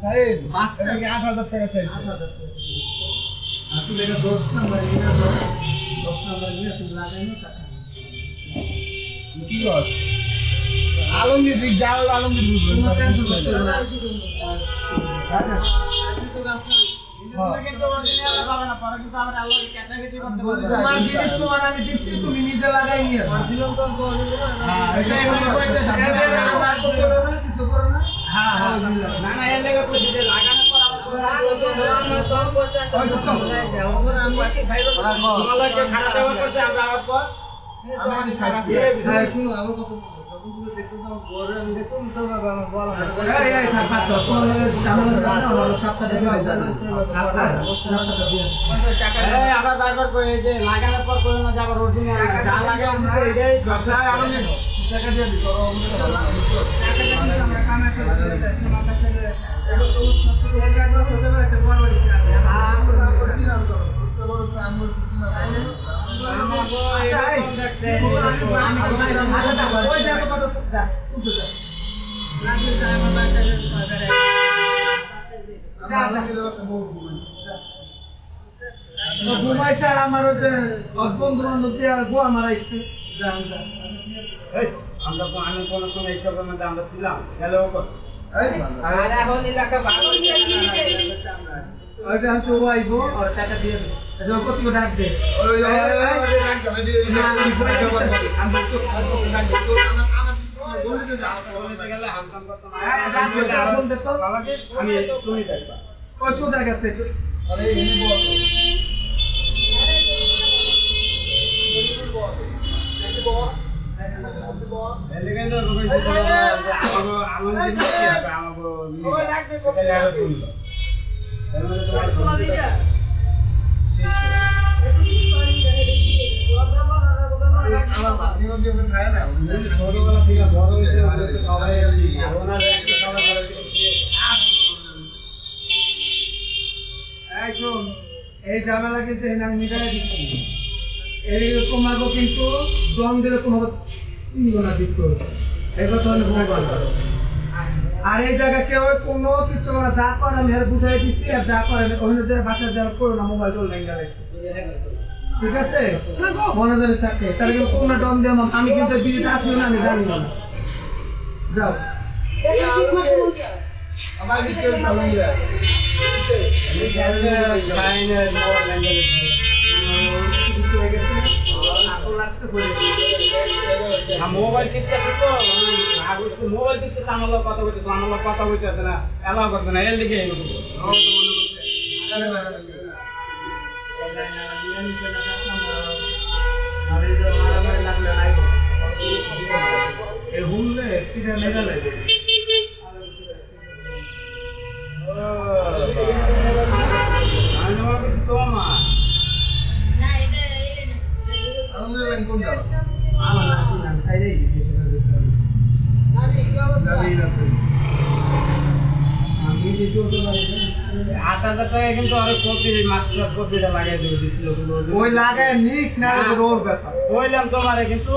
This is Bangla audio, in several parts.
সাহেব এটা কি 8000 টাকা চাইছে 8000 টাকা আপনি এটা 10 নাম্বার নিয়ে 10 নাম্বার নিয়ে আপনি লাগাই না টাকা কি কর আলমগীর দিক যাও আলমগীর বুঝবেন কোনো টেনশন করতে হবে না তোমার জিনিস তোমার আমি দিচ্ছি তুমি নিজে লাগাই নিয়ে আসো হ্যাঁ এটা কিছু করো না হ্যাঁ হ্যাঁ না না এর লাগা কইছি যে লাগানোর পর আবার সব করতে আমরা কি ভাই তোমাকে খারাপ দেওয়ার করছে আমরা আবার পর আমি সারা দিয়ে শুনো আমার কত যখনগুলো দেখতে যাও বড় আমি দেখো তো বাবা আমার বলা এই এই স্যার পাঁচ তোমাদের জানালা জানা হলো সপ্তাহ থেকে জানা এই আবার বারবার কই যে লাগানোর পর কই না যে আবার অরিজিনাল যা লাগে আমি তো এটাই আচ্ছা আমি টাকা দিয়ে দিই করো আমরা কামে করছি তোমার কাছে এটা তো সত্যি এক জায়গা হতে পারে একটা বড় হইছে আমরা করছি না করো তো বড় তো আমরা করছি না আচ্ছা এই দেখতে আমি ওই জায়গা কত যা উঠে যা লাগি যায় আমার বাচ্চাদের সরকারে আমরা কি ব্যবস্থা বলবো তো ঘুমাই স্যার আমার ওই যে বন্ধু বান্ধব দিয়ে গোয়া মারাইছে যান যান এই আমরা তো আমি কোন সময় এইসবের মধ্যে আমরা ছিলাম খেলেও করছি এই আর এখন এলাকা ভালো ওইটা হচ্ছে ও আইবো আর টাকা দিয়ে দেবো আচ্ছা কত করে ডাক দে ওই রাখ চলে দিয়ে আমরা তো রাখ তো আমার বলতে যাও বলতে গেলে হামকাম করতে না হ্যাঁ ফোন দে তো বাবাকে আমি তুমি দেখবা ওই সোজা গেছে আরে ইনি বল এলিগেন্ট রকম কিছু আমাগো আমন দিছি আমাগো ওই লাগবে সব এর মধ্যে তোমার শোনা দিটা আমার বাকি ওই যে খায় না ছোটবেলা থেকে বড় হয়েছে সবাই আছি ওনার একটা সবাই এই শোন এই ঝামেলা কিন্তু আমি মিটারে দিচ্ছি এই তোমাকে কিন্তু দ্বন্দ্বের তোমাকে না দিতে হবে এই কথা হলে ভগবান আর এই জায়গায় কেউ কোনো কিছু না যা করে আমি আর বুঝাই দিচ্ছি আর যা করে অন্য জায়গায় বাসায় যাওয়া করো না মোবাইল টোল লেঙ্গা ঠিক আছে মনে ধরে থাকে তাহলে কিন্তু কোনো ডন দিয়ে আমি কিন্তু বিয়েতে আসিও না আমি জানি না যাও আমার কিছু চালু যায় ফাইনাল মোর ল্যাঙ্গুয়েজ মোবাইল টিপতেছে তো মোবাইল টিপতেছে আমার লোক কথা বলতেছে না এলাও করবে না এর দিকে তোমার কোন যাওয়া কিন্তু আরো কপি মাস্টার কপিটা লাগাই দিয়ে দিছিল ওই লাগায় নিক না রোর ব্যাপার বললাম তোমারে কিন্তু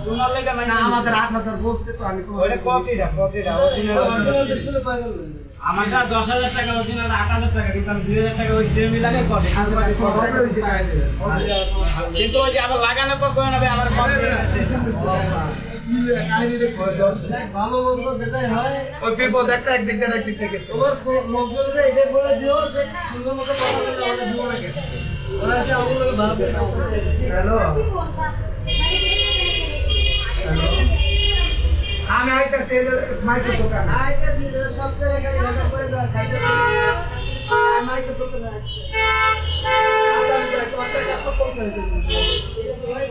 তোমার লেগে না আমাদের 8000 বলতে তো আমি ওটা কপিটা আমারটা 10000 টাকা অরিজিনাল 8000 টাকা কিন্তু আমি 2000 টাকা ওই সেমি লাগে কপি কিন্তু ওই যে আবার লাগানোর পর কোন হবে আবার কপি ভালো বলতো যেটাই হয় ওই বিপদ একটা একদিক থেকে তোমার লোকজনকে এটা বলে দিও যে সুন্দর মতো কথা বলে আমাদের জীবনে ওরা এসে আমাদের লোকে ভালো হ্যালো আমি আইতা তেল মাইকে দোকান আইতা দিলে সব জায়গায় গাড়ি ভাড়া করে দাও খাইতে আমি মাইকে দোকানে আছি আচ্ছা আমি তোমার কাছে পৌঁছে দিই